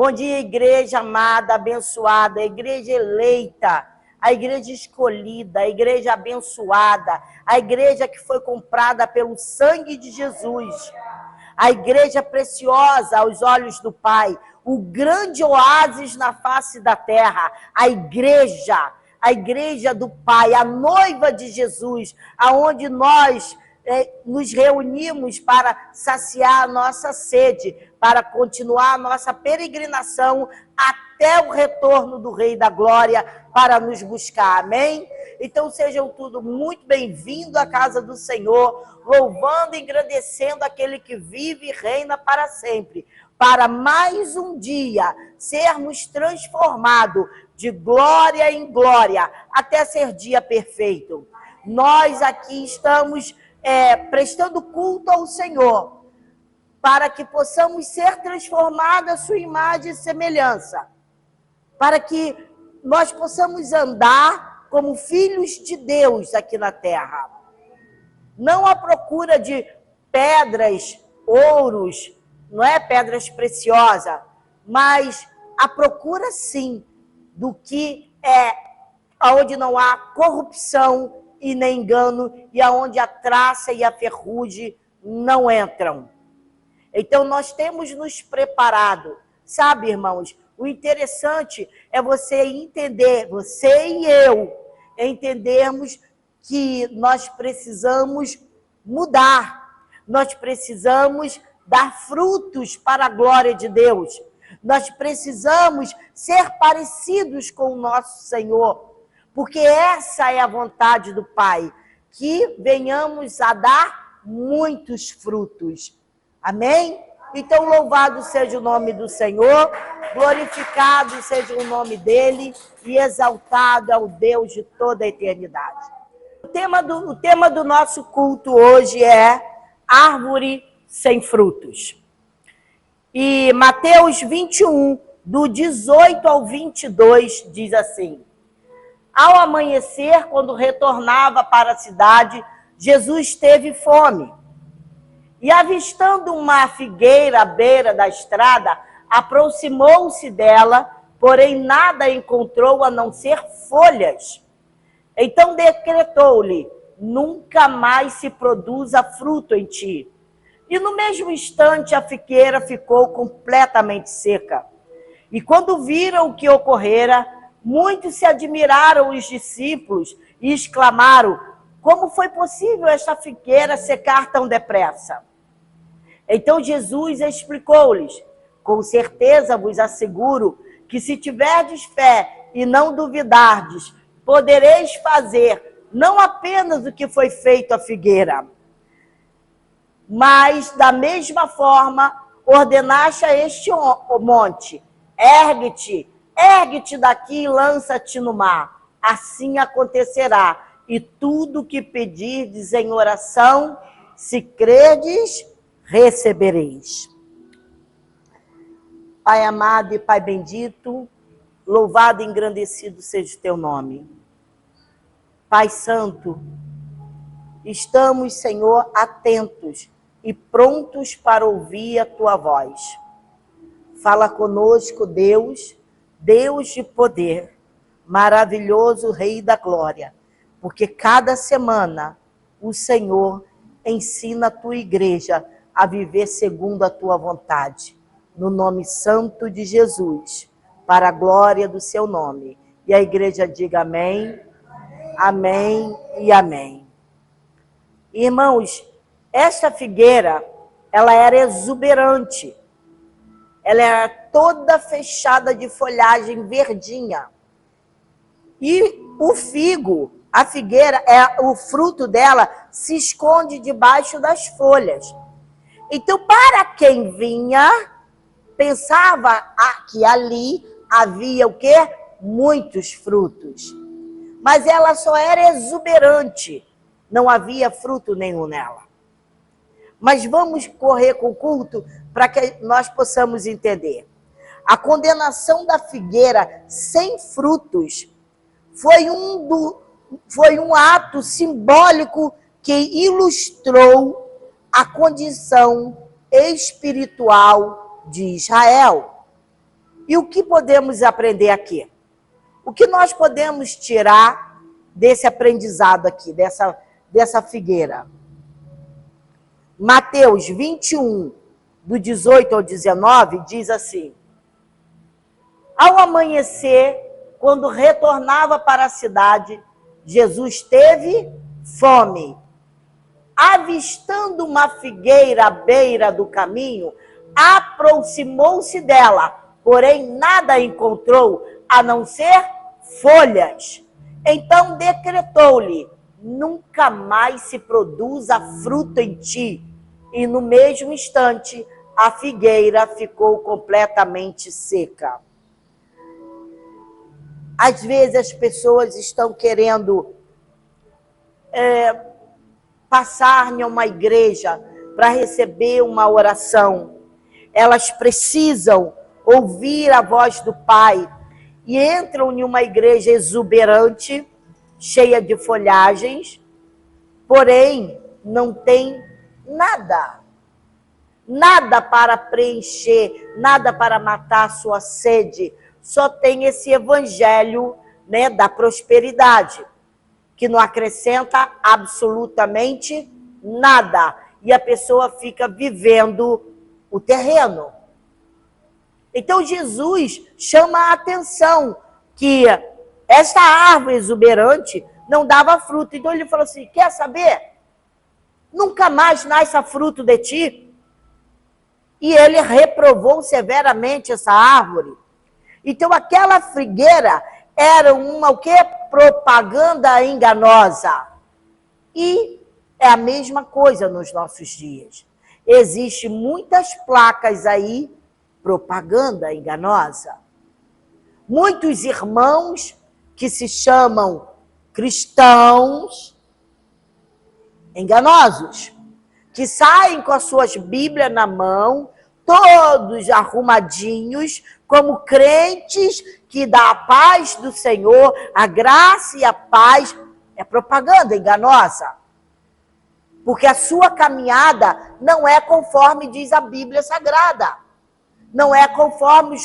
Bom dia, igreja amada, abençoada, a igreja eleita, a igreja escolhida, a igreja abençoada, a igreja que foi comprada pelo sangue de Jesus, a igreja preciosa aos olhos do Pai, o grande oásis na face da terra, a igreja do Pai, a noiva de Jesus, aonde nós nos reunimos para saciar a nossa sede, para continuar a nossa peregrinação até o retorno do Rei da Glória para nos buscar, amém? Então sejam todos muito bem-vindos à casa do Senhor, louvando e engrandecendo aquele que vive e reina para sempre, para mais um dia sermos transformados de glória em glória, até ser dia perfeito. Nós aqui estamos prestando culto ao Senhor, para que possamos ser transformados à sua imagem e semelhança, para que nós possamos andar como filhos de Deus aqui na terra. Não à procura de pedras, ouros, não é pedras preciosas, mas à procura sim do que é onde não há corrupção e nem engano, e aonde a traça e a ferrugem não entram. Então nós temos nos preparado, sabe, irmãos? O interessante é você entender, você e eu, entendermos que nós precisamos mudar, nós precisamos dar frutos para a glória de Deus, nós precisamos ser parecidos com o nosso Senhor, porque essa é a vontade do Pai, que venhamos a dar muitos frutos. Amém? Então, louvado seja o nome do Senhor, glorificado seja o nome dele e exaltado é o Deus de toda a eternidade. O tema do nosso culto hoje é árvore sem frutos. E Mateus 21, do 18 ao 22, diz assim: Ao amanhecer, quando retornava para a cidade, Jesus teve fome. E avistando uma figueira à beira da estrada, aproximou-se dela, porém nada encontrou a não ser folhas. Então decretou-lhe: nunca mais se produza fruto em ti. E no mesmo instante a figueira ficou completamente seca. E quando viram o que ocorrera, muitos se admiraram os discípulos e exclamaram: como foi possível esta figueira secar tão depressa? Então Jesus explicou-lhes: com certeza vos asseguro que se tiverdes fé e não duvidardes, podereis fazer não apenas o que foi feito à figueira, mas da mesma forma ordenaste a este monte: ergue-te daqui e lança-te no mar. Assim acontecerá, e tudo que pedirdes em oração, se credes, recebereis. Pai amado e Pai bendito, louvado e engrandecido seja o teu nome. Pai santo, estamos, Senhor, atentos e prontos para ouvir a tua voz. Fala conosco, Deus, Deus de poder, maravilhoso Rei da Glória, porque cada semana o Senhor ensina a tua igreja a viver segundo a tua vontade. No nome santo de Jesus, para a glória do seu nome. E a igreja diga amém, amém e amém. Irmãos, esta figueira, ela era exuberante. Ela era toda fechada de folhagem verdinha. E o figo, a figueira, o fruto dela se esconde debaixo das folhas. Então, para quem vinha, pensava que ali havia o quê? Muitos frutos. Mas ela só era exuberante, não havia fruto nenhum nela. Mas vamos correr com o culto para que nós possamos entender. A condenação da figueira sem frutos foi um ato simbólico que ilustrou a condição espiritual de Israel. E o que podemos aprender aqui? O que nós podemos tirar desse aprendizado aqui, dessa figueira? Mateus 21, do 18 ao 19, diz assim: ao amanhecer, quando retornava para a cidade, Jesus teve fome. Avistando uma figueira à beira do caminho, aproximou-se dela, porém nada encontrou, a não ser folhas. Então decretou-lhe: nunca mais se produza fruto em ti. E no mesmo instante, a figueira ficou completamente seca. Às vezes as pessoas estão querendo passar em uma igreja para receber uma oração. Elas precisam ouvir a voz do Pai e entram em uma igreja exuberante, cheia de folhagens, porém não tem nada. Nada para preencher, nada para matar a sua sede. Só tem esse evangelho, né, da prosperidade, que não acrescenta absolutamente nada. E a pessoa fica vivendo o terreno. Então Jesus chama a atenção que esta árvore exuberante não dava fruto. Então ele falou assim: quer saber? Nunca mais nasça fruto de ti. E ele reprovou severamente essa árvore. Então aquela figueira era uma o quê? Propaganda enganosa. E é a mesma coisa nos nossos dias. Existem muitas placas aí, propaganda enganosa. Muitos irmãos que se chamam cristãos enganosos, que saem com as suas Bíblias na mão, todos arrumadinhos, como crentes que dá a paz do Senhor, a graça e a paz. É propaganda enganosa. Porque a sua caminhada não é conforme diz a Bíblia Sagrada. Não é conforme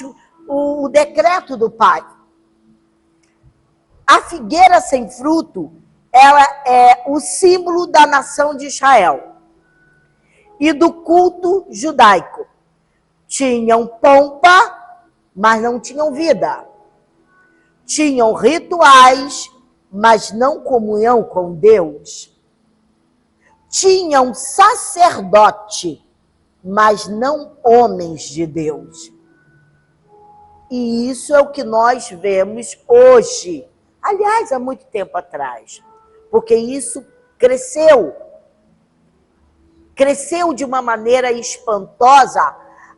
o decreto do Pai. A figueira sem fruto, ela é o símbolo da nação de Israel e do culto judaico. Tinham pompa, mas não tinham vida. Tinham rituais, mas não comunhão com Deus. Tinham sacerdote, mas não homens de Deus. E isso é o que nós vemos hoje. Aliás, há muito tempo atrás. Porque isso cresceu. Cresceu de uma maneira espantosa,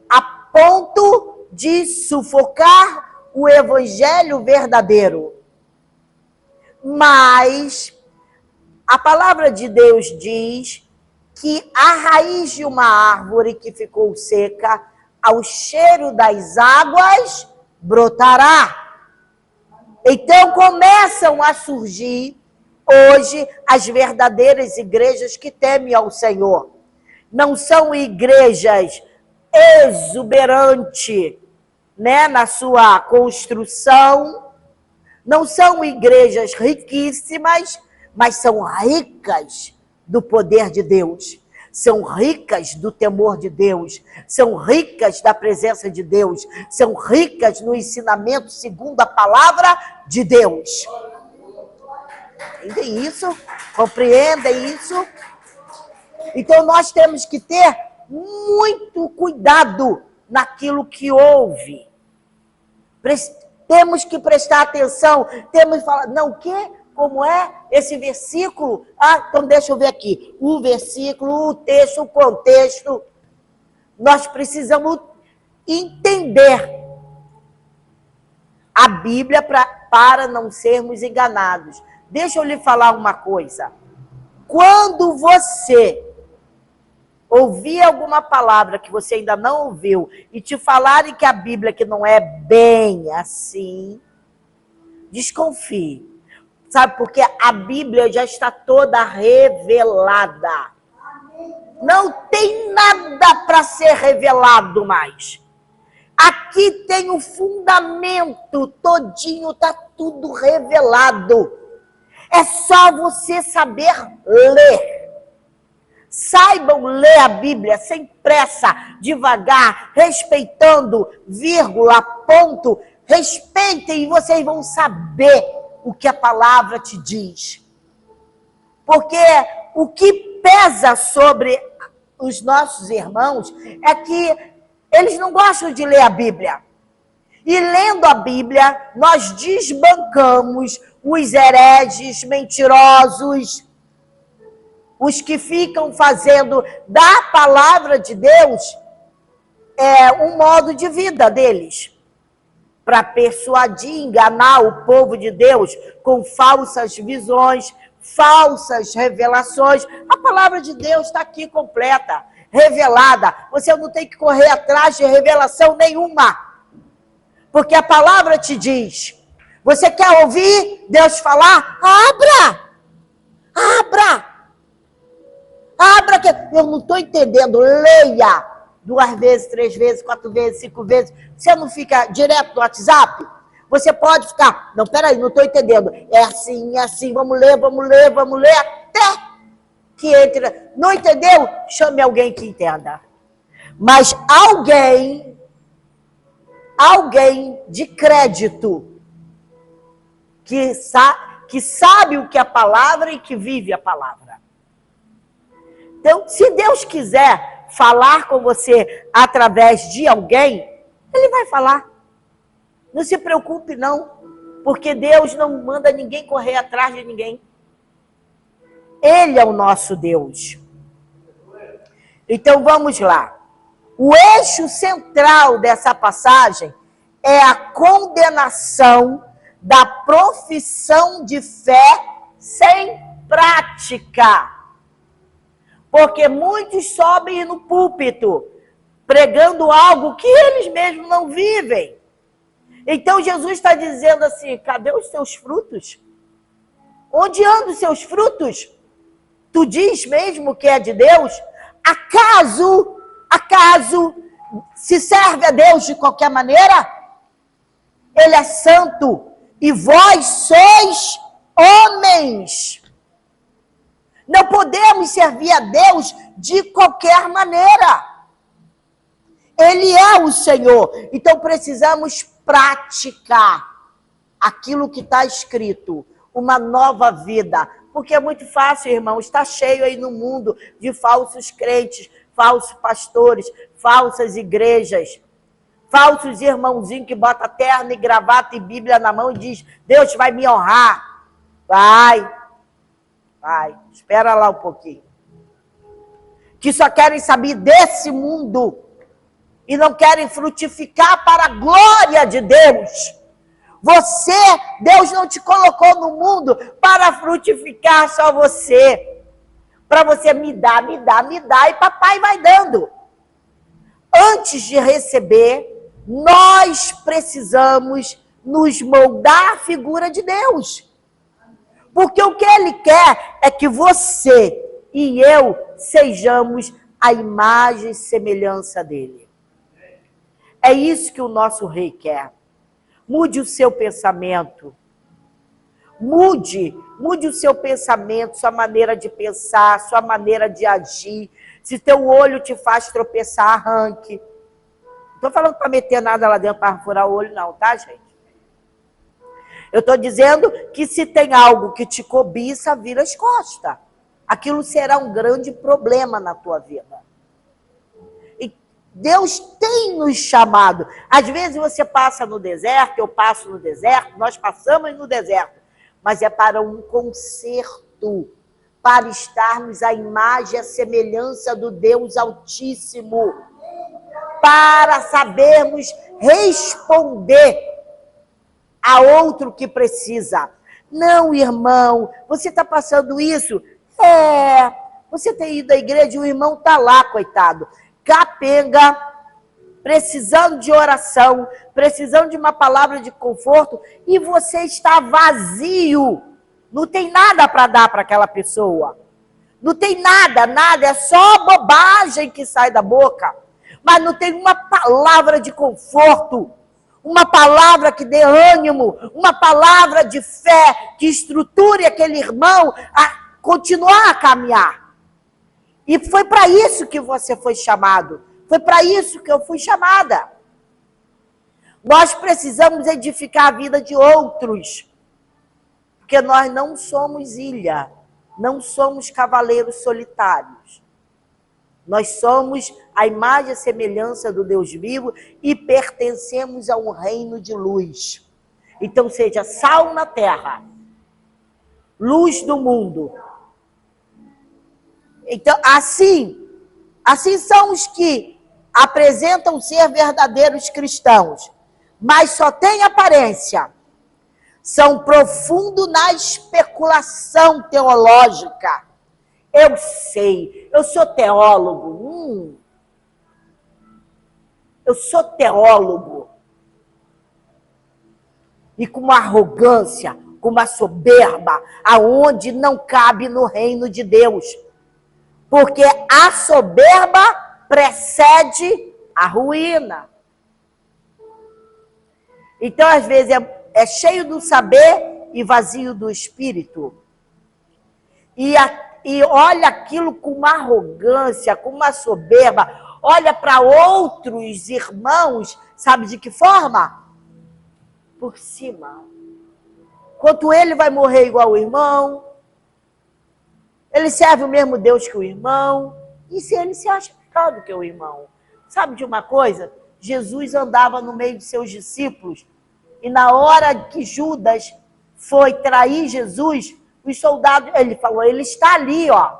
a ponto de sufocar o evangelho verdadeiro. Mas a palavra de Deus diz que a raiz de uma árvore que ficou seca, ao cheiro das águas, brotará. Então começam a surgir hoje as verdadeiras igrejas que temem ao Senhor. Não são igrejas exuberantes, né, na sua construção. Não são igrejas riquíssimas, mas são ricas do poder de Deus. São ricas do temor de Deus. São ricas da presença de Deus. São ricas no ensinamento segundo a palavra de Deus. Entendem isso? Compreendem isso? Então nós temos que ter muito cuidado naquilo que ouve. Temos que prestar atenção, temos que falar, não, o quê? Como é esse versículo? Ah, então deixa eu ver aqui. O versículo, o texto, o contexto. Nós precisamos entender a Bíblia para não sermos enganados. Deixa eu lhe falar uma coisa. Quando você ouvir alguma palavra que você ainda não ouviu e te falarem que a Bíblia que não é bem assim, desconfie. Sabe, porque a Bíblia já está toda revelada. Não tem nada para ser revelado mais. Aqui tem o fundamento todinho, está tudo revelado. É só você saber ler. Saibam ler a Bíblia sem pressa, devagar, respeitando, vírgula, ponto. Respeitem e vocês vão saber o que a palavra te diz. Porque o que pesa sobre os nossos irmãos é que eles não gostam de ler a Bíblia. E lendo a Bíblia, nós desbancamos os hereges, mentirosos, os que ficam fazendo da palavra de Deus um modo de vida deles, para persuadir, enganar o povo de Deus com falsas visões, falsas revelações. A palavra de Deus está aqui completa, revelada. Você não tem que correr atrás de revelação nenhuma, porque a palavra te diz. Você quer ouvir Deus falar? Abra! Abra, que eu não estou entendendo. Leia 2 vezes, 3 vezes, 4 vezes, 5 vezes. Você não fica direto no WhatsApp? Você pode ficar, não, peraí, não estou entendendo. É assim, vamos ler, até que entre. Não entendeu? Chame alguém que entenda. Mas alguém de crédito, que sabe o que é a palavra e que vive a palavra. Então, se Deus quiser falar com você através de alguém, Ele vai falar. Não se preocupe, não, porque Deus não manda ninguém correr atrás de ninguém. Ele é o nosso Deus. Então, vamos lá. O eixo central dessa passagem é a condenação da profissão de fé sem prática. Porque muitos sobem no púlpito pregando algo que eles mesmos não vivem. Então Jesus está dizendo assim, cadê os seus frutos? Onde andam os seus frutos? Tu diz mesmo que é de Deus? Acaso, se serve a Deus de qualquer maneira? Ele é santo e vós sois homens. Não podemos servir a Deus de qualquer maneira. Ele é o Senhor. Então precisamos praticar aquilo que está escrito. Uma nova vida. Porque é muito fácil, irmão. Está cheio aí no mundo de falsos crentes, falsos pastores, falsas igrejas. Falsos irmãozinhos que botam terno e gravata e Bíblia na mão e diz, Deus vai me honrar. Vai, espera lá um pouquinho. Que só querem saber desse mundo e não querem frutificar para a glória de Deus. Deus não te colocou no mundo para frutificar só você. Para você me dá e papai vai dando. Antes de receber, nós precisamos nos moldar à figura de Deus. Porque o que Ele quer é que você e eu sejamos a imagem e semelhança dEle. É isso que o nosso Rei quer. Mude o seu pensamento. Mude o seu pensamento, sua maneira de pensar, sua maneira de agir. Se teu olho te faz tropeçar, arranque. Não estou falando para meter nada lá dentro para furar o olho, não, tá, gente? Eu estou dizendo que se tem algo que te cobiça, vira as costas. Aquilo será um grande problema na tua vida. E Deus tem nos chamado. Às vezes você passa no deserto, eu passo no deserto, nós passamos no deserto. Mas é para um conserto, para estarmos à imagem e à semelhança do Deus Altíssimo. Para sabermos responder a outro que precisa. Não, irmão, você está passando isso? Você tem ido à igreja e o irmão está lá, coitado. Capenga, precisando de oração, precisando de uma palavra de conforto, e você está vazio. Não tem nada para dar para aquela pessoa. Não tem nada, é só bobagem que sai da boca. mas não tem uma palavra de conforto, uma palavra que dê ânimo, uma palavra de fé que estruture aquele irmão a continuar a caminhar. E foi para isso que você foi chamado. Foi para isso que eu fui chamada. Nós precisamos edificar a vida de outros. Porque nós não somos ilha. Não somos cavaleiros solitários. Nós somos a imagem e semelhança do Deus vivo e pertencemos a um reino de luz. Então, seja sal na terra, luz do mundo. Então, assim são os que apresentam ser verdadeiros cristãos, mas só têm aparência. São profundos na especulação teológica. Eu sei, eu sou teólogo. Eu sou teólogo. E com uma arrogância, com uma soberba, aonde não cabe no reino de Deus. Porque a soberba precede a ruína. Então, às vezes, é cheio do saber e vazio do espírito. E olha aquilo com uma arrogância, com uma soberba. Olha para outros irmãos, sabe de que forma? Por cima. Quanto ele vai morrer igual o irmão, ele serve o mesmo Deus que o irmão, e se ele se acha melhor do que o irmão. Sabe de uma coisa? Jesus andava no meio de seus discípulos, e na hora que Judas foi trair Jesus, os soldados, ele falou, ele está ali, ó,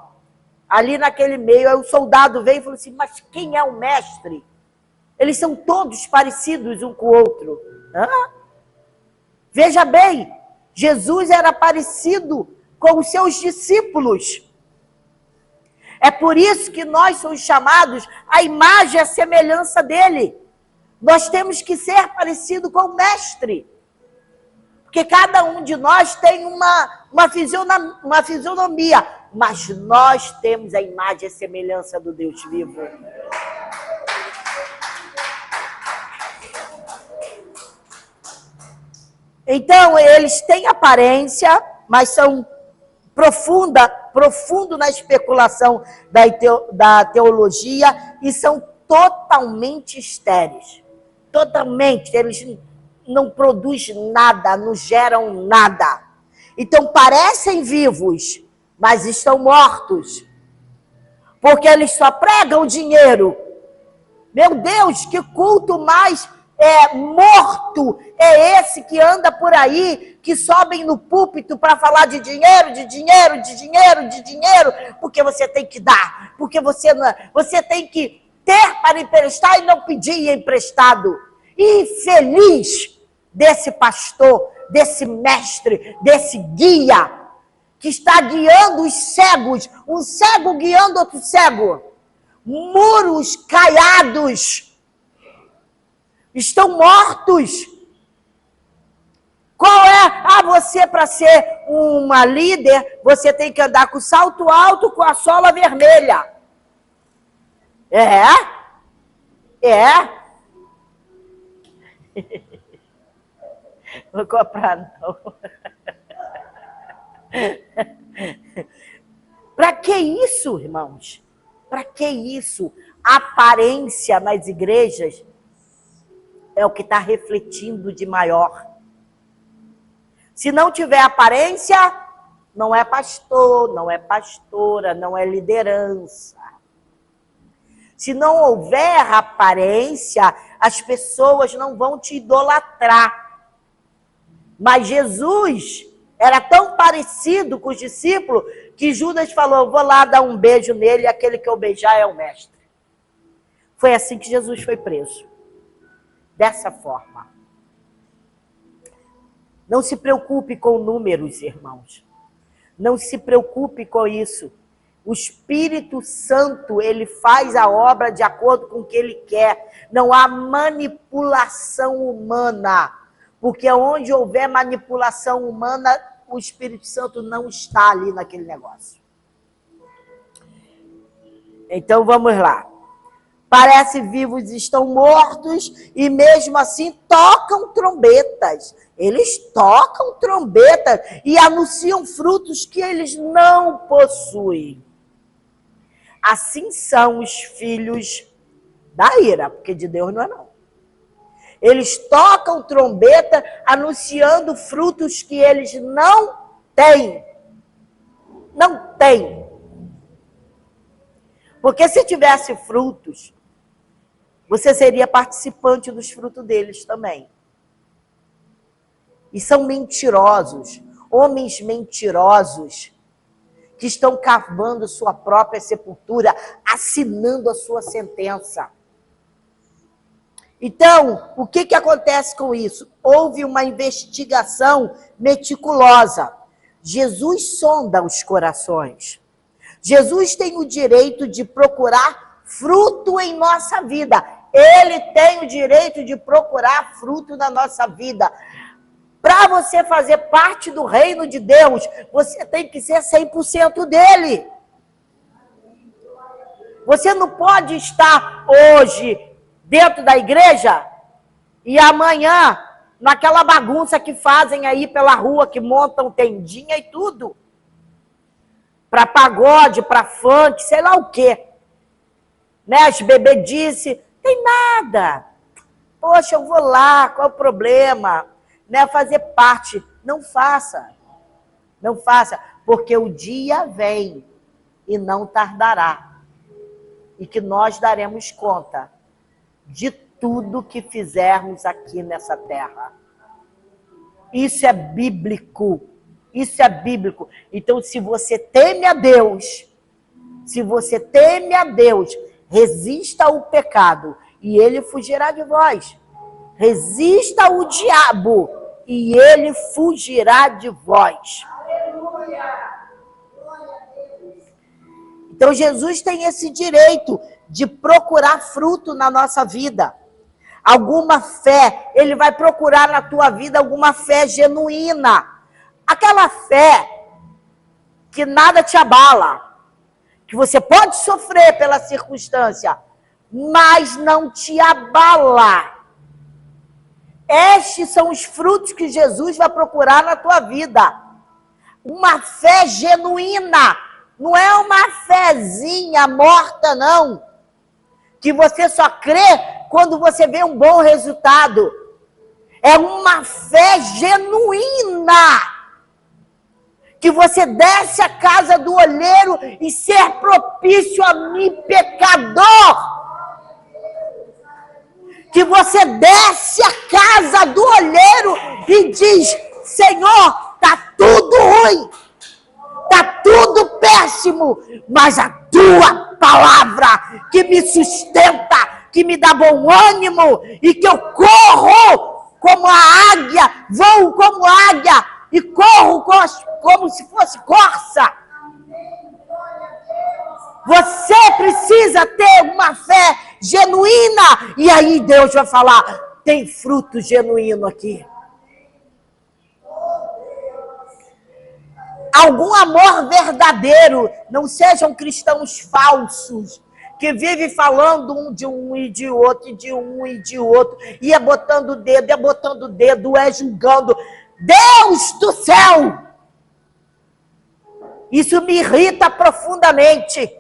ali naquele meio. Aí o soldado veio e falou assim, mas quem é o mestre? Eles são todos parecidos um com o outro. Hã? Veja bem, Jesus era parecido com os seus discípulos. É por isso que nós somos chamados à imagem e à semelhança dele. Nós temos que ser parecido com o mestre. Porque cada um de nós tem uma fisionomia, mas nós temos a imagem e a semelhança do Deus vivo. Então, eles têm aparência, mas são profundo na especulação da teologia e são totalmente estéreis. Totalmente, eles não produzem nada, não geram nada. Então, parecem vivos, mas estão mortos. Porque eles só pregam dinheiro. Meu Deus, que culto mais morto é esse que anda por aí, que sobem no púlpito para falar de dinheiro, porque você tem que dar, porque você tem que ter para emprestar e não pedir emprestado. Infeliz desse pastor, desse mestre, desse guia, que está guiando os cegos, um cego guiando outro cego. Muros caiados. Estão mortos. Qual é? Você, para ser uma líder, você tem que andar com salto alto, com a sola vermelha. É. Vou comprar, não. Para que isso, irmãos? Para que isso? Aparência nas igrejas é o que está refletindo de maior. Se não tiver aparência, não é pastor, não é pastora, não é liderança. Se não houver aparência, as pessoas não vão te idolatrar. Mas Jesus era tão parecido com os discípulos que Judas falou, vou lá dar um beijo nele e aquele que eu beijar é o mestre. Foi assim que Jesus foi preso. Dessa forma. Não se preocupe com números, irmãos. Não se preocupe com isso. O Espírito Santo, ele faz a obra de acordo com o que ele quer. Não há manipulação humana. Porque onde houver manipulação humana, o Espírito Santo não está ali naquele negócio. Então, vamos lá. Parece vivos estão mortos e mesmo assim tocam trombetas. Eles tocam trombetas e anunciam frutos que eles não possuem. Assim são os filhos da ira, porque de Deus não é não. Eles tocam trombeta anunciando frutos que eles não têm. Não têm. Porque se tivesse frutos, você seria participante dos frutos deles também. E são mentirosos, homens mentirosos, que estão cavando sua própria sepultura, assinando a sua sentença. Então, o que acontece com isso? Houve uma investigação meticulosa. Jesus sonda os corações. Jesus tem o direito de procurar fruto em nossa vida. Ele tem o direito de procurar fruto na nossa vida. Para você fazer parte do reino de Deus, você tem que ser 100% dele. Você não pode estar hoje dentro da igreja e amanhã naquela bagunça que fazem aí pela rua, que montam tendinha e tudo. Para pagode, para funk, sei lá o quê. Né? As bebedice, tem nada. Poxa, eu vou lá, qual é o problema? Né? Fazer parte. Não faça. Não faça, porque o dia vem e não tardará. E que nós daremos conta de tudo que fizermos aqui nessa terra. Isso é bíblico. Isso é bíblico. Então, se você teme a Deus, resista ao pecado e ele fugirá de vós. Resista ao diabo e ele fugirá de vós. Então, Jesus tem esse direito de procurar fruto na nossa vida. Alguma fé, ele vai procurar na tua vida alguma fé genuína. Aquela fé que nada te abala, que você pode sofrer pela circunstância, mas não te abala. Estes são os frutos que Jesus vai procurar na tua vida. Uma fé genuína, não é uma fezinha morta, não, que você só crê quando você vê um bom resultado. É uma fé genuína, que você desce à casa do olheiro e ser propício a mim, pecador. Que você desce à casa do olheiro e diz: Senhor, está tudo ruim, está tudo péssimo, mas a tua palavra que me sustenta, que me dá bom ânimo e que eu corro como a águia, voo como águia e corro como se fosse corça. Você precisa ter uma fé genuína. E aí Deus vai falar: tem fruto genuíno aqui. Algum amor verdadeiro. Não sejam cristãos falsos, que vivem falando um de um e de outro, e de um e de outro. E é botando o dedo, é julgando. Deus do céu! Isso me irrita profundamente.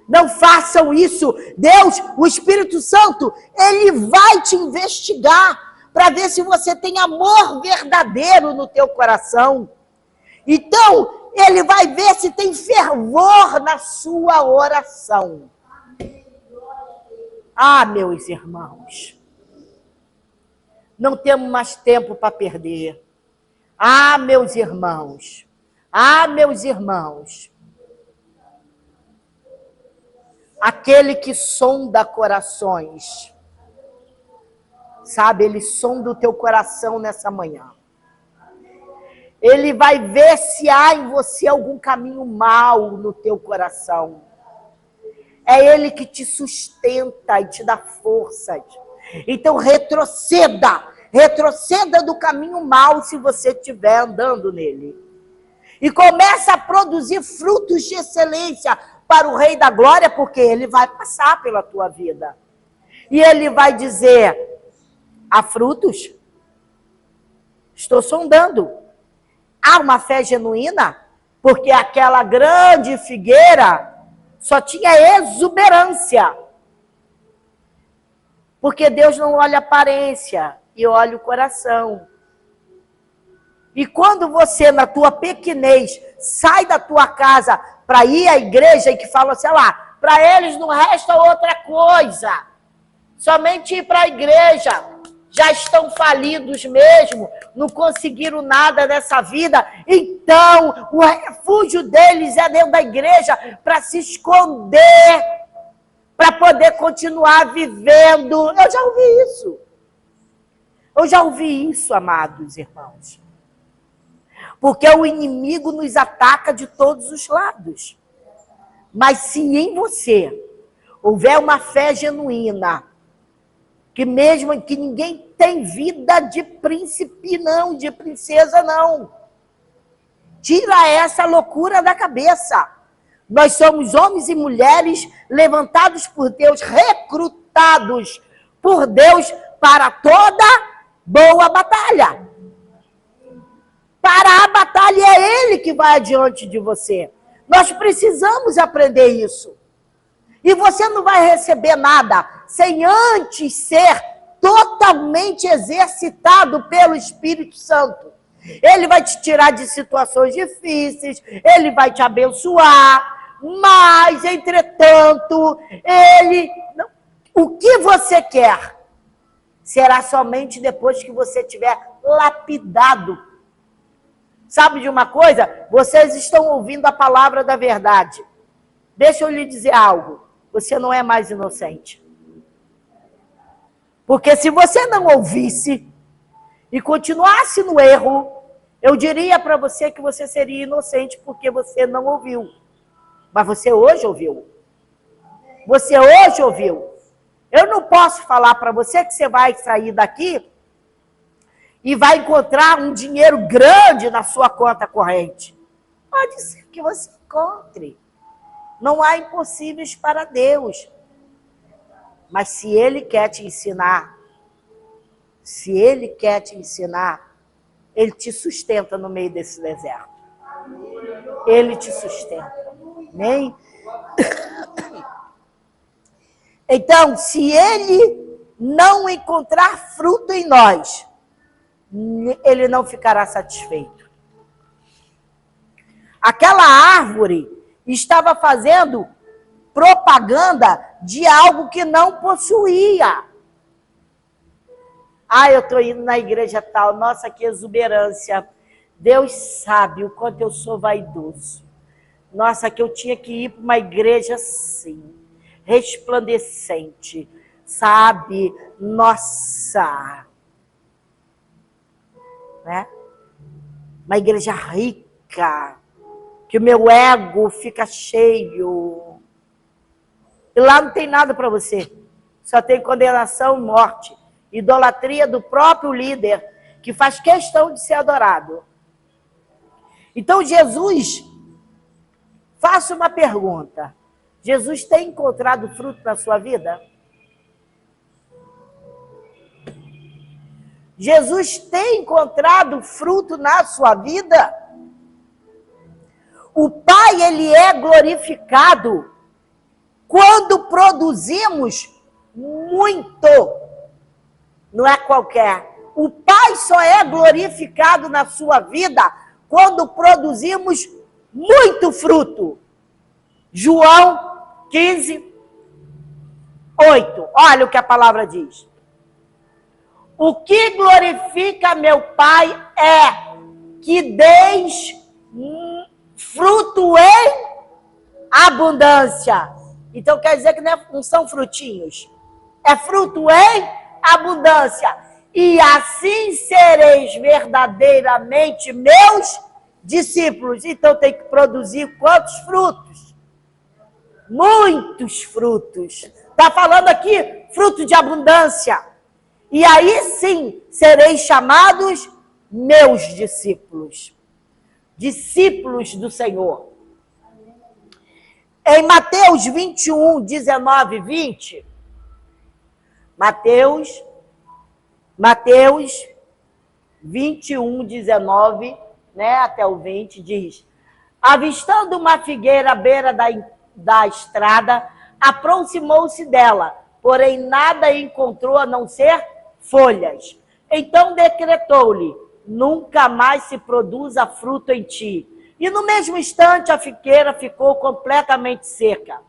Não façam isso. Deus, o Espírito Santo, ele vai te investigar para ver se você tem amor verdadeiro no teu coração. Então, ele vai ver se tem fervor na sua oração. Ah, meus irmãos, não temos mais tempo para perder. Ah, meus irmãos, aquele que sonda corações, sabe, ele sonda o teu coração nessa manhã. Ele vai ver se há em você algum caminho mau no teu coração. É ele que te sustenta e te dá forças. Então retroceda do caminho mau se você estiver andando nele. E começa a produzir frutos de excelência. para o Rei da Glória, porque ele vai passar pela tua vida. E ele vai dizer: há frutos? Estou sondando. Há uma fé genuína? Porque aquela grande figueira só tinha exuberância. Porque Deus não olha a aparência, e olha o coração. E quando você, na tua pequenez, sai da tua casa para ir à igreja e que fala, sei lá, para eles não resta outra coisa, somente ir para a igreja, já estão falidos mesmo, não conseguiram nada nessa vida, então o refúgio deles é dentro da igreja para se esconder, para poder continuar vivendo. Eu já ouvi isso. Eu já ouvi isso, amados irmãos. Porque o inimigo nos ataca de todos os lados. Mas se em você houver uma fé genuína, que mesmo que ninguém tem vida de príncipe não, de princesa não, tira essa loucura da cabeça. Nós somos homens e mulheres levantados por Deus, recrutados por Deus para toda boa batalha. Para a batalha é Ele que vai adiante de você. Nós precisamos aprender isso. E você não vai receber nada sem antes ser totalmente exercitado pelo Espírito Santo. Ele vai te tirar de situações difíceis, Ele vai te abençoar, mas, entretanto, o que você quer será somente depois que você tiver lapidado. Sabe de uma coisa? Vocês estão ouvindo a palavra da verdade. Deixa eu lhe dizer algo. Você não é mais inocente. Porque se você não ouvisse e continuasse no erro, eu diria para você que você seria inocente porque você não ouviu. Mas você hoje ouviu. Você hoje ouviu. Eu não posso falar para você que você vai sair daqui e vai encontrar um dinheiro grande na sua conta corrente. Pode ser que você encontre. Não há impossíveis para Deus. Mas se Ele quer te ensinar, Ele te sustenta no meio desse deserto. Ele te sustenta. Amém? Então, se Ele não encontrar fruto em nós, Ele não ficará satisfeito. Aquela árvore estava fazendo propaganda de algo que não possuía. Eu estou indo na igreja tal, nossa, que exuberância. Deus sabe o quanto eu sou vaidoso. Nossa, que eu tinha que ir para uma igreja assim, resplandecente, sabe? Nossa! Né? Uma igreja rica, que o meu ego fica cheio. E lá não tem nada para você. Só tem condenação, morte, idolatria do próprio líder, que faz questão de ser adorado. Então Jesus, faça uma pergunta. Jesus tem encontrado fruto na sua vida? Jesus tem encontrado fruto na sua vida? O Pai, Ele é glorificado quando produzimos muito. Não é qualquer. O Pai só é glorificado na sua vida quando produzimos muito fruto. João 15, 8. Olha o que a palavra diz. O que glorifica meu Pai é que deis fruto em abundância. Então quer dizer que não são frutinhos. É fruto em abundância. E assim sereis verdadeiramente meus discípulos. Então tem que produzir quantos frutos? Muitos frutos. Está falando aqui fruto de abundância. E aí sim sereis chamados meus discípulos. Discípulos do Senhor. Em Mateus 21, 19 e 20, Mateus 21, 19, né, até o 20, diz: avistando uma figueira à beira da estrada, aproximou-se dela, porém nada encontrou a não ser folhas. Então decretou-lhe: nunca mais se produza fruto em ti. E no mesmo instante a figueira ficou completamente seca.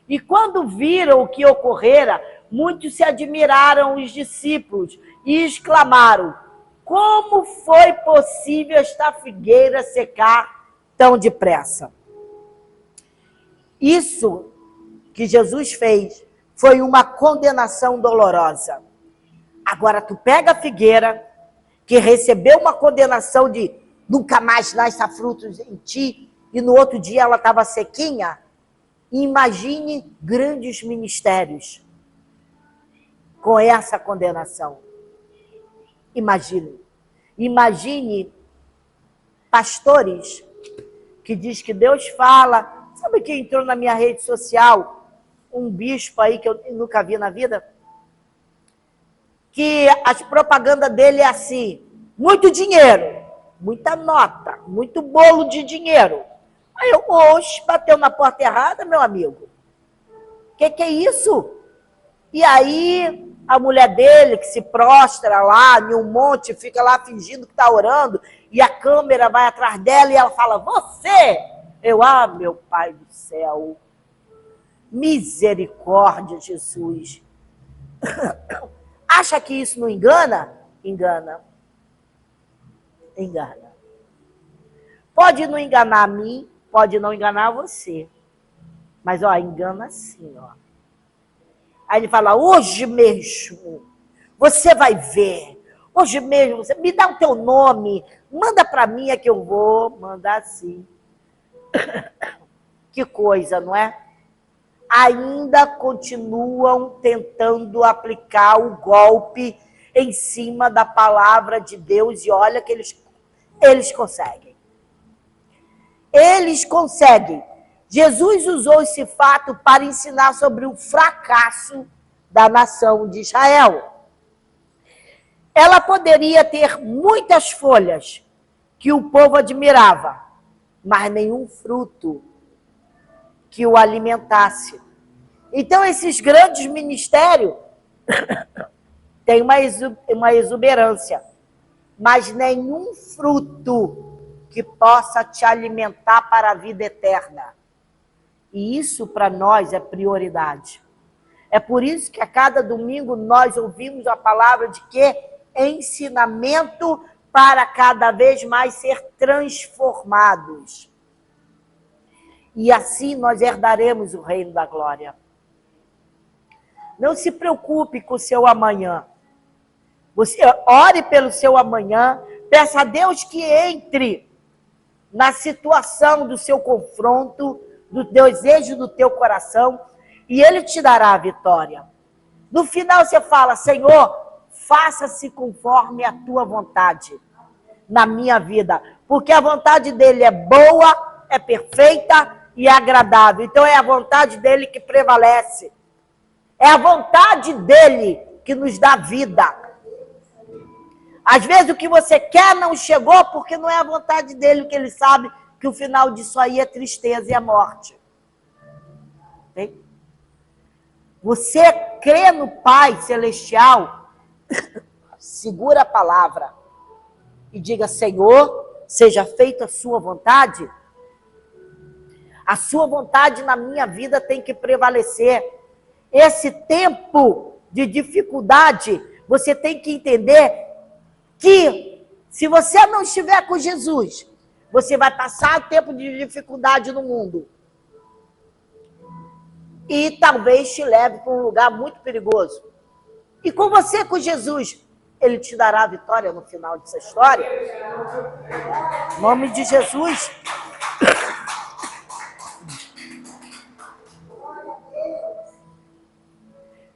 E quando viram o que ocorrera, muitos se admiraram, os discípulos, e exclamaram: como foi possível esta figueira secar tão depressa? Isso que Jesus fez foi uma condenação dolorosa. Agora tu pega a figueira, que recebeu uma condenação de nunca mais nasça frutos em ti, e no outro dia ela estava sequinha. Imagine grandes ministérios com essa condenação. Imagine pastores que diz que Deus fala. Sabe quem entrou na minha rede social? Um bispo aí que eu nunca vi na vida. Que as propagandas dele é assim: muito dinheiro, muita nota, muito bolo de dinheiro. Aí eu, oxe, bateu na porta errada, meu amigo. Que é isso? E aí a mulher dele, que se prostra lá em um monte, fica lá fingindo que está orando, e a câmera vai atrás dela e ela fala: você! Eu, meu Pai do céu, misericórdia, Jesus. Acha que isso não engana? Engana. Pode não enganar a mim, pode não enganar você. Mas, engana sim, Aí ele fala: hoje mesmo, você vai ver. Hoje mesmo, você me dá o teu nome, manda para mim, é que eu vou mandar sim. Que coisa, não é? Ainda continuam tentando aplicar o golpe em cima da palavra de Deus, e olha que eles conseguem. Eles conseguem. Jesus usou esse fato para ensinar sobre o fracasso da nação de Israel. Ela poderia ter muitas folhas que o povo admirava, mas nenhum fruto que o alimentasse. Então, esses grandes ministérios têm uma exuberância, mas nenhum fruto que possa te alimentar para a vida eterna. E isso, para nós, é prioridade. É por isso que a cada domingo nós ouvimos a palavra de quê? Ensinamento para cada vez mais ser transformados. E assim nós herdaremos o reino da glória. Não se preocupe com o seu amanhã. Você ore pelo seu amanhã, peça a Deus que entre na situação do seu confronto, do desejo do teu coração, e Ele te dará a vitória. No final você fala: Senhor, faça-se conforme a tua vontade na minha vida, porque a vontade dele é boa, é perfeita e é agradável. Então é a vontade dele que prevalece. É a vontade dele que nos dá vida. Às vezes o que você quer não chegou porque não é a vontade dele, porque ele sabe que o final disso aí é tristeza e é morte. Bem? Você crê no Pai Celestial, segura a palavra e diga: Senhor, seja feita a sua vontade. A sua vontade na minha vida tem que prevalecer. Esse tempo de dificuldade, você tem que entender que se você não estiver com Jesus, você vai passar tempo de dificuldade no mundo. E talvez te leve para um lugar muito perigoso. E com você, com Jesus, Ele te dará a vitória no final dessa história. Em nome de Jesus.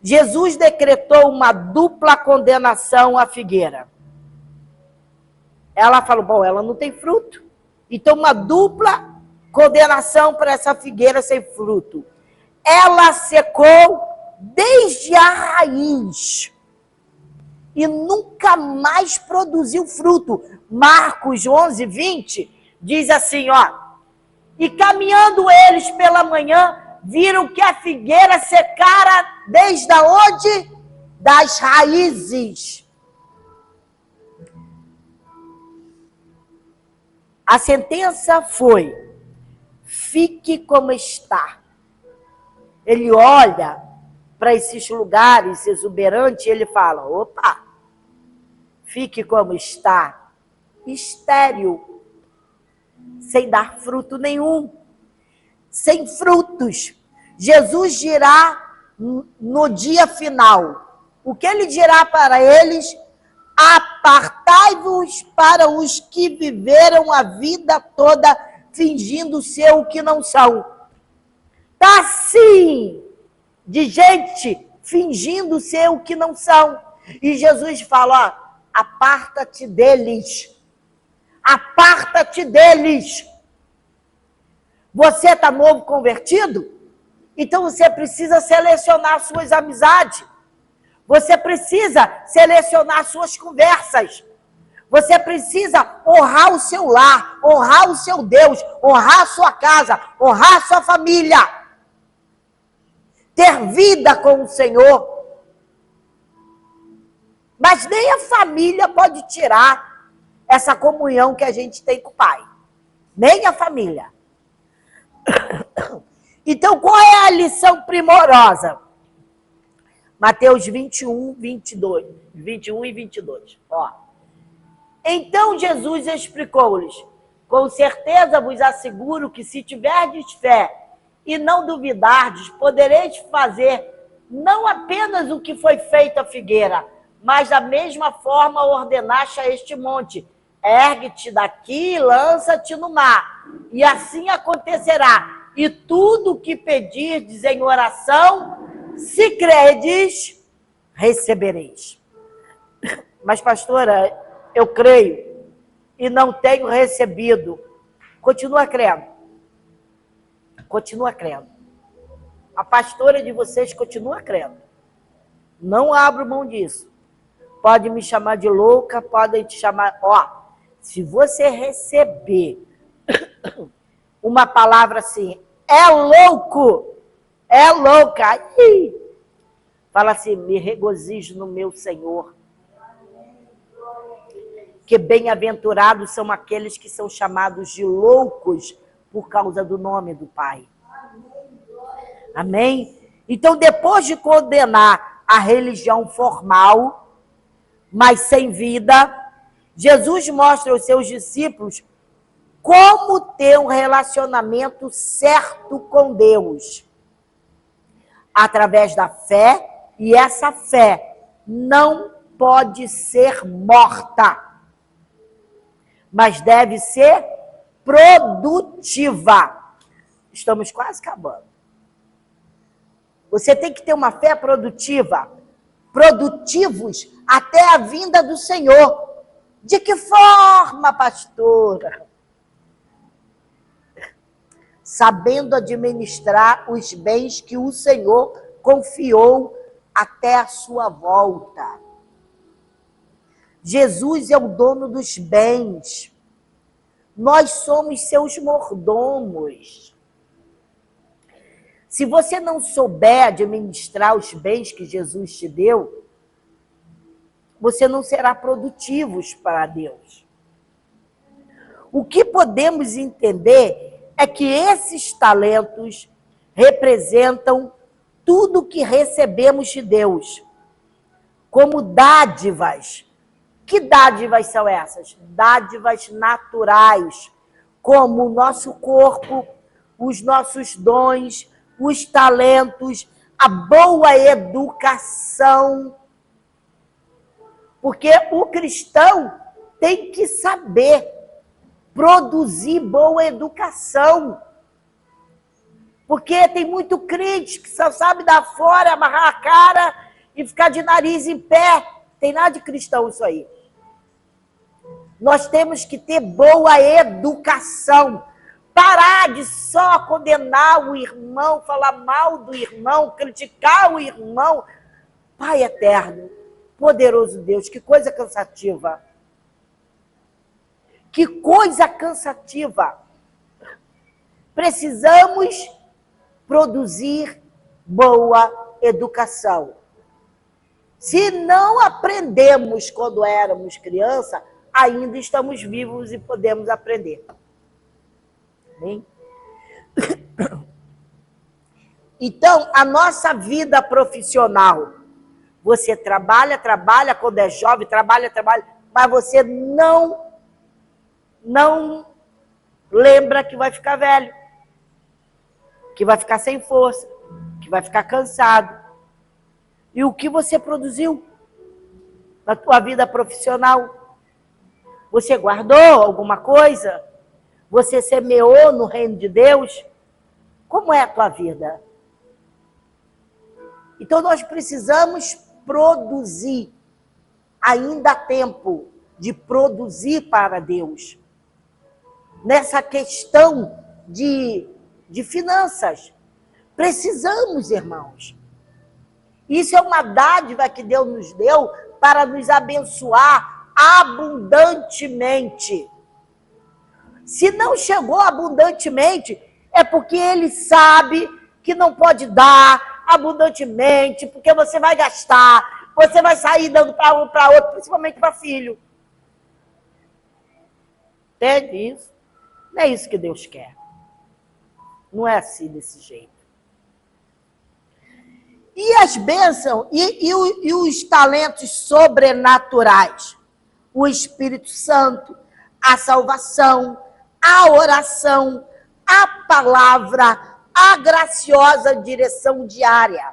Jesus decretou uma dupla condenação à figueira. Ela falou: bom, ela não tem fruto. Então, uma dupla condenação para essa figueira sem fruto. Ela secou desde a raiz e nunca mais produziu fruto. Marcos 11, 20 diz assim, e caminhando eles pela manhã, viram que a figueira secara desde onde? Das raízes. A sentença foi: fique como está. Ele olha para esses lugares exuberantes e ele fala, opa, fique como está, estéril, sem dar fruto nenhum, sem frutos. Jesus dirá no dia final, o que ele dirá para eles? Apartai-vos para os que viveram a vida toda fingindo ser o que não são. Tá sim, de gente fingindo ser o que não são. E Jesus fala, aparta-te deles. Aparta-te deles. Você está novo convertido? Então você precisa selecionar suas amizades. Você precisa selecionar suas conversas. Você precisa honrar o seu lar, honrar o seu Deus, honrar a sua casa, honrar a sua família. Ter vida com o Senhor. Mas nem a família pode tirar essa comunhão que a gente tem com o Pai. Nem a família. Então, qual é a lição primorosa? Mateus 21 e 22. Então Jesus explicou-lhes, com certeza vos asseguro que se tiverdes fé e não duvidardes, podereis fazer não apenas o que foi feito à figueira, mas da mesma forma ordenaste a este monte, ergue-te daqui e lança-te no mar, e assim acontecerá. E tudo o que pedirdes em oração, se credes, recebereis. Mas, pastora, eu creio e não tenho recebido. Continua crendo. Continua crendo. A pastora de vocês continua crendo. Não abro mão disso. Pode me chamar de louca, podem te chamar... se você receber uma palavra assim, é louco, é louca, fala assim, me regozijo no meu Senhor. Que bem-aventurados são aqueles que são chamados de loucos por causa do nome do Pai. Amém? Então, depois de condenar a religião formal, mas sem vida, Jesus mostra aos seus discípulos como ter um relacionamento certo com Deus. Através da fé, e essa fé não pode ser morta, mas deve ser produtiva. Estamos quase acabando. Você tem que ter uma fé produtiva, produtivos até a vinda do Senhor. De que forma, pastora? Sabendo administrar os bens que o Senhor confiou até a sua volta. Jesus é o dono dos bens. Nós somos seus mordomos. Se você não souber administrar os bens que Jesus te deu, você não será produtivo para Deus. O que podemos entender é que esses talentos representam tudo que recebemos de Deus, como dádivas. Que dádivas são essas? Dádivas naturais, como o nosso corpo, os nossos dons, os talentos, a boa educação. Porque o cristão tem que saber produzir boa educação. Porque tem muito crente que só sabe dar fora, amarrar a cara e ficar de nariz em pé. Tem nada de cristão isso aí. Nós temos que ter boa educação. parar de só condenar o irmão, falar mal do irmão, criticar o irmão. Pai eterno, poderoso Deus, que coisa cansativa. Que coisa cansativa. Precisamos produzir boa educação. Se não aprendemos quando éramos criança, ainda estamos vivos e podemos aprender. Bem? Então, a nossa vida profissional, você trabalha quando é jovem, trabalha, mas você não lembra que vai ficar velho, que vai ficar sem força, que vai ficar cansado. E o que você produziu na tua vida profissional? Você guardou alguma coisa? Você semeou no reino de Deus? Como é a tua vida? Então nós precisamos produzir. Ainda há tempo de produzir para Deus. Nessa questão de finanças. Precisamos, irmãos. Isso é uma dádiva que Deus nos deu para nos abençoar abundantemente. Se não chegou abundantemente, é porque Ele sabe que não pode dar abundantemente, porque você vai gastar, você vai sair dando para um, para outro, principalmente para filho. Entende isso? Não é isso que Deus quer. Não é assim, desse jeito. E as bênçãos, e os talentos sobrenaturais? O Espírito Santo, a salvação, a oração, a palavra, a graciosa direção diária.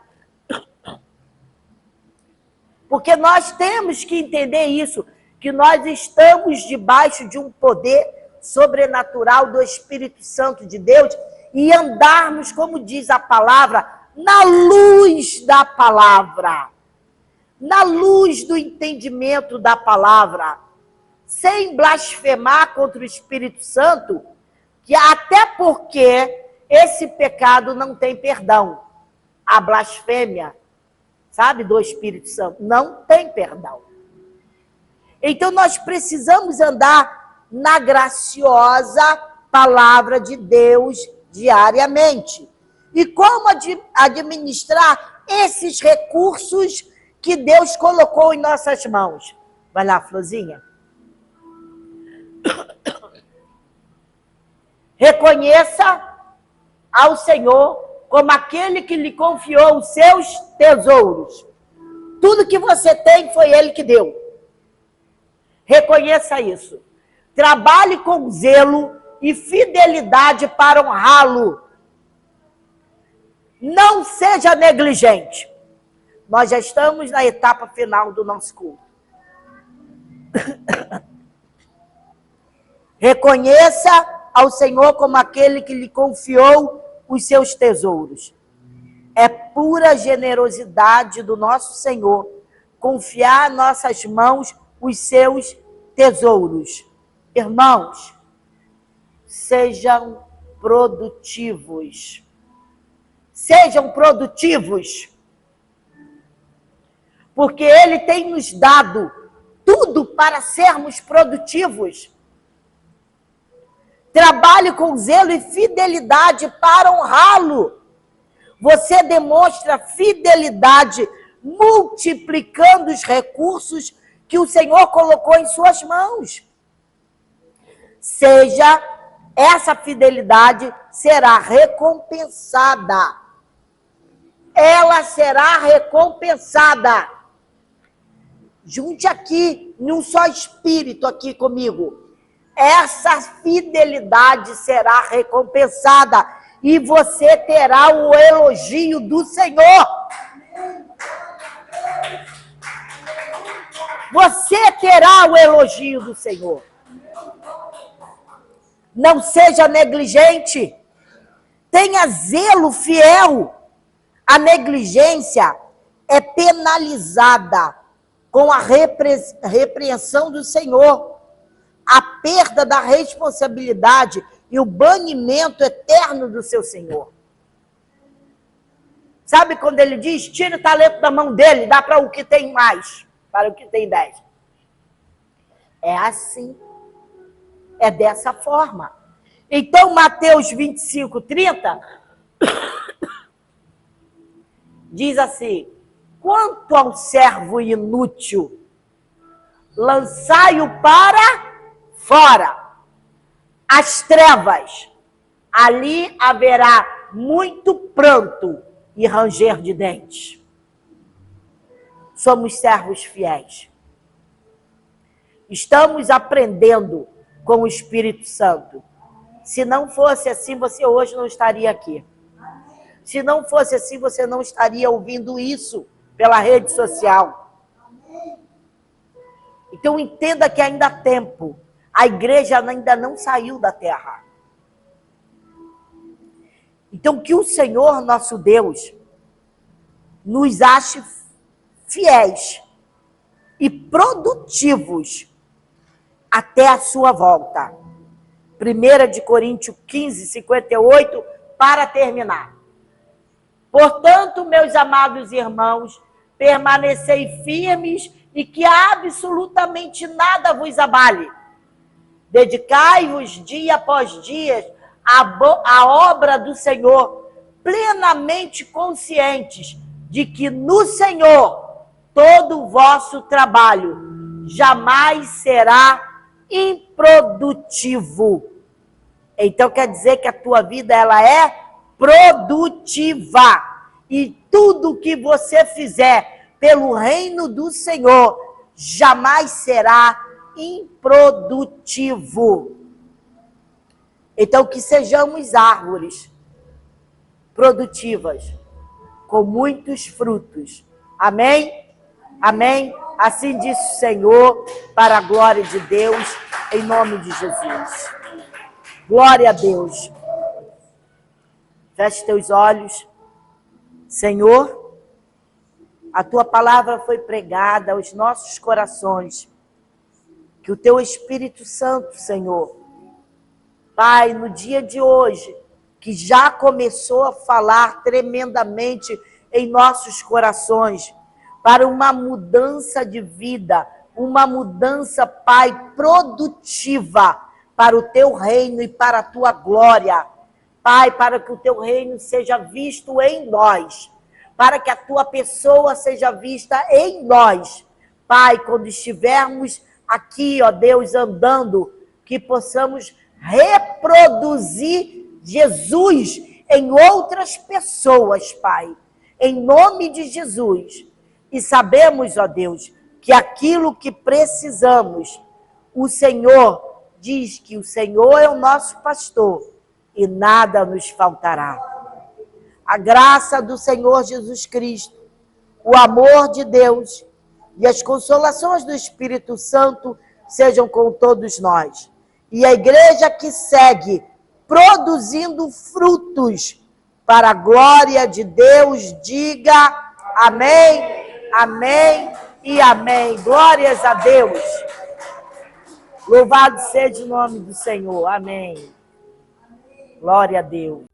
Porque nós temos que entender isso, que nós estamos debaixo de um poder sobrenatural do Espírito Santo de Deus e andarmos, como diz a palavra, na luz da palavra, na luz do entendimento da palavra, sem blasfemar contra o Espírito Santo, que até porque esse pecado não tem perdão. A blasfêmia, sabe, do Espírito Santo, não tem perdão. Então nós precisamos andar na graciosa palavra de Deus diariamente. E como administrar esses recursos que Deus colocou em nossas mãos? Vai lá, Florzinha. Reconheça ao Senhor como aquele que lhe confiou os seus tesouros. Tudo que você tem foi Ele que deu. Reconheça isso. Trabalhe com zelo e fidelidade para honrá-lo. Não seja negligente. Nós já estamos na etapa final do nosso culto. Reconheça ao Senhor como aquele que lhe confiou os seus tesouros. É pura generosidade do nosso Senhor confiar em nossas mãos os seus tesouros. Irmãos, sejam produtivos. Sejam produtivos. Porque Ele tem nos dado tudo para sermos produtivos. Trabalhe com zelo e fidelidade para honrá-lo. Você demonstra fidelidade multiplicando os recursos que o Senhor colocou em suas mãos. Essa fidelidade será recompensada. Ela será recompensada. Junte aqui, num só espírito aqui comigo. Essa fidelidade será recompensada e você terá o elogio do Senhor. Você terá o elogio do Senhor. Não seja negligente. Tenha zelo fiel. A negligência é penalizada com a repreensão do Senhor. A perda da responsabilidade e o banimento eterno do seu senhor. Sabe quando ele diz, tira o talento da mão dele, dá para o que tem mais, para o que tem 10. É assim. É dessa forma. Então, Mateus 25, 30, diz assim, quanto ao servo inútil, lançai-o para fora, as trevas, ali haverá muito pranto e ranger de dentes. Somos servos fiéis. Estamos aprendendo com o Espírito Santo. Se não fosse assim, você hoje não estaria aqui. Se não fosse assim, você não estaria ouvindo isso pela rede social. Então entenda que ainda há tempo. A igreja ainda não saiu da terra. Então que o Senhor, nosso Deus, nos ache fiéis e produtivos até a sua volta. 1 Coríntios 15, 58, para terminar. Portanto, meus amados irmãos, permanecei firmes e que absolutamente nada vos abale. Dedicai-vos dia após dia à obra do Senhor, plenamente conscientes de que no Senhor todo o vosso trabalho jamais será improdutivo. Então quer dizer que a tua vida ela é produtiva. E tudo que você fizer pelo reino do Senhor jamais será improdutivo. Então que sejamos árvores produtivas, com muitos frutos. Amém? Amém? Assim diz o Senhor, para a glória de Deus, em nome de Jesus. Glória a Deus. Feche teus olhos. Senhor, a tua palavra foi pregada aos nossos corações. Que o teu Espírito Santo, Senhor, Pai, no dia de hoje, que já começou a falar tremendamente em nossos corações, para uma mudança de vida, uma mudança, Pai, produtiva para o teu reino e para a tua glória. Pai, para que o teu reino seja visto em nós, para que a tua pessoa seja vista em nós. Pai, quando estivermos aqui, ó Deus, andando, que possamos reproduzir Jesus em outras pessoas, Pai, em nome de Jesus. E sabemos, ó Deus, que aquilo que precisamos, o Senhor diz que o Senhor é o nosso pastor e nada nos faltará. A graça do Senhor Jesus Cristo, o amor de Deus e as consolações do Espírito Santo sejam com todos nós. E a igreja que segue produzindo frutos para a glória de Deus, diga amém. Amém e amém. Glórias a Deus. Louvado seja o nome do Senhor. Amém. Glória a Deus.